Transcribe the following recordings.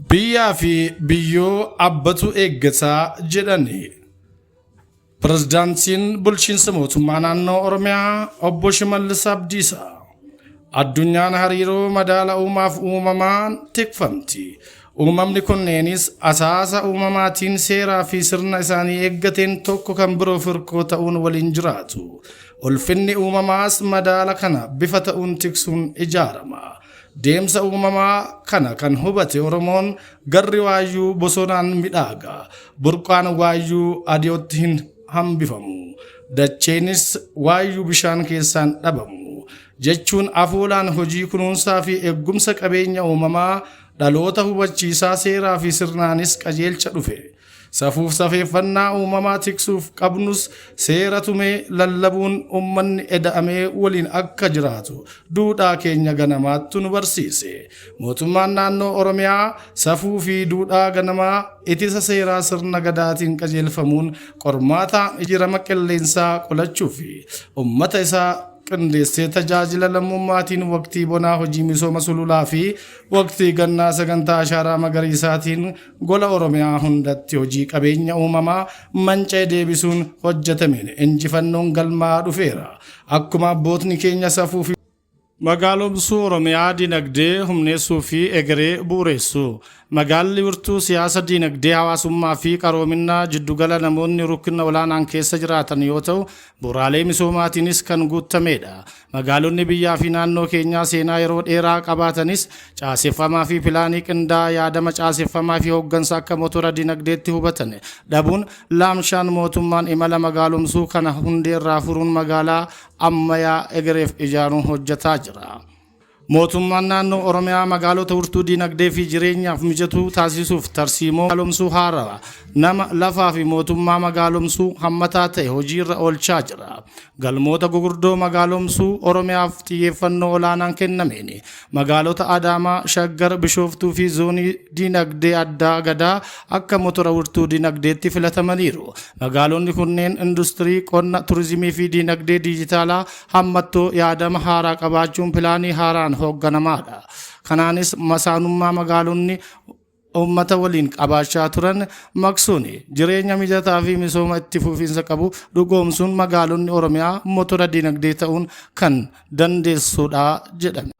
Biyyaa fi biyyoo abbatu eeggataa jedhani. Pirezidaantiin bulchiinsa mootummaa naannoo Oromiyaa obbo Shimallis Abdiisaa addunyaan hariiroo madaala uumaaf uumamaan tikfamti. Uumamni kunneenis asaasa uumamaatiin seeraa fi sirna isaanii eeggateen tokko kan biroo firqoo ta'uun waliin jiraatu. Ulfinni uumamaas madaala kana bifa ta'uun tiksuun ijaarama. Deemsa uumamaa kana kan hubate Oromoon garri waayyuu bosonaan midhaaga. Burqaan waayyuu adiyootti hin hambifamu. Dacheenis waayyuu bishaan keessaan dhabamu. Jechuun afuulaan hojii kunuunsaa fi eegumsa qabeenya uumamaa dhaloota hubachiisaa seeraa fi sirnaanis qajeelcha dhufe. Safuuf safeeffannaa uumamaa tiksuuf qabnus seera tumee lallabuun uummanni eda'amee waliin akka jiraatu duudhaa keenya ganamaattu nu barsiise. Mootummaan naannoo Oromiyaa safuu fi duudhaa ganamaa itisa seeraa sirna gadaatiin qajeelfamuun qormaataan ijirama qilleensaa qolachuu fi uummata isaa qindeessee tajaajila lammummaatiin waqtii bonaa hojii misooma sululaa fi waqtii gannaa sagantaa ashaaraa magariisaatiin gola Oromiyaa hundatti hojii qabeenya uumamaa manca'ee deebisuun hojjetameen injifannoon galmaa dhufeera. Akkuma abbootni keenya safuu fi magaalomsuu Oromiyaa dinagdee humneessuu fi egeree bu'uureessuu. Magaalli wirtuu siyaasa dinagdee hawaasummaa fi qaroominaa jiddugala namoonni rukkina olaanaan keessa jiraatan yoo ta'u, bu'uuraalee misoomaatiinis kan guutamedha. Magaalonni biyyaa fi naannoo keenyaa seenaa yeroo dheeraa qabaatanis caaseffamaa fi pilaanii qindaa'aa yaadama caaseffamaa fi hooggansa akka motora dinagdeetti hubatan dhabuun laamshaan mootummaan imala magaalomsuu kana hundeerraa furuun magaalaa ammayyaa egereef ijaaruun hojjetaa jira. Mootummaan naannoo Oromiyaa magaalota wirtuu dinagdee fi jireenyaaf mijatuu taasisuuf tarsiimoo magaalomsuu haaraa nama lafaa fi mootummaa magaalomsuu hammataa ta'e hojiirra oolchaa jira. Galmoota gurguddoo magaalomsuu Oromiyaaf xiyyeeffannoo olaanaan kennameen magaalota Adaamaa, Shaggar, Bishooftuu fi zoonii dinagdee addaa gadaa akka motora wirtuu dinagdeetti filatamaniiru. Magaalonni kunneen industirii, qonna, turizimii fi dinagdee dijitaalaa hammattoo yaadama haaraa qabaachuun pilaanii haaraan hoogganamaadha. Kanaanis masaanummaa magaalonni uummata waliin qabaachaa turan maqsuun jireenya mijataa fi misooma itti fufiinsa qabu dhugoomsuun magaalonni Oromiyaa motora dinagdee ta'uun kan dandeessudha jedhame.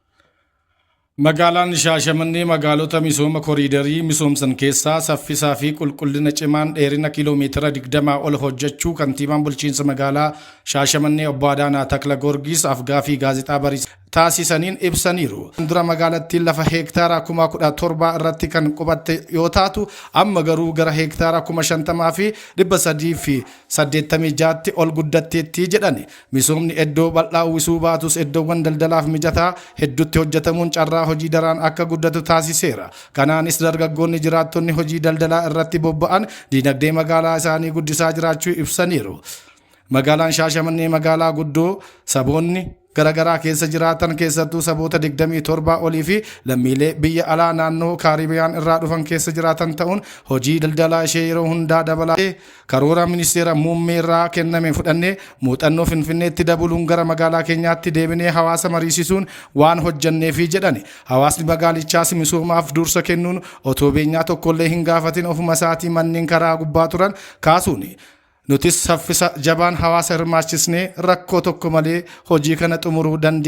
Magaalaan Shaashamannee magaalota misooma koriidarii misoomsan keessaa saffisaa fi qulqullina cimaan dheerina kiiloomeetira 20 ol hojjechuu kantiibaan bulchiinsa magaalaa Shaashamannee obbo Adaanaa Takla Goorgis afgaa fi gaazexaa bariisa taasisaniin ibsaniiru. Dura magaalattiin lafa heektaara 17,000 irratti kan qubatte yoo taatu amma garuu gara heektaara 50,000 fi 386 ol guddatteetti jedhani. Misoomni iddoo bal'aa uwwisuu baatus iddoowwan daldalaaf mijataa hedduutti hojjetamuun carraa hojii daraan akka guddatu taasiseera. Kanaanis dargaggoonni jiraattonni hojii daldalaa irratti bobba'an dinagdee magaalaa isaanii guddisaa jiraachuu ibsaniiru. Magaalaan Shaashamannee magaalaa guddoo saboonni garagaraa keessa jiraatan keessattuu saboota 27 olii fi lammiilee biyya alaa naannoo Kaaribiyaan irraa dhufan keessa jiraatan ta'uun hojii daldalaa ishee yeroo hundaa dabalatee karoora ministeera muummee irraa kenname fudhannee muuxannoo Finfinneetti dabaluun gara magaalaa keenyaatti deebinee hawaasa mariisisuun waan hojjanneefi jedhani. Hawaasni magaalichaas misoomaaf dursa kennuun otoo beenyaa tokkollee hin gaafatin ofuma isaatii manneen karaa gubbaa turan kaasuuni. Nutis saffisa jabaan hawaasa hirmaachisnee rakkoo tokko malee hojii kana xumuruu dandeenya.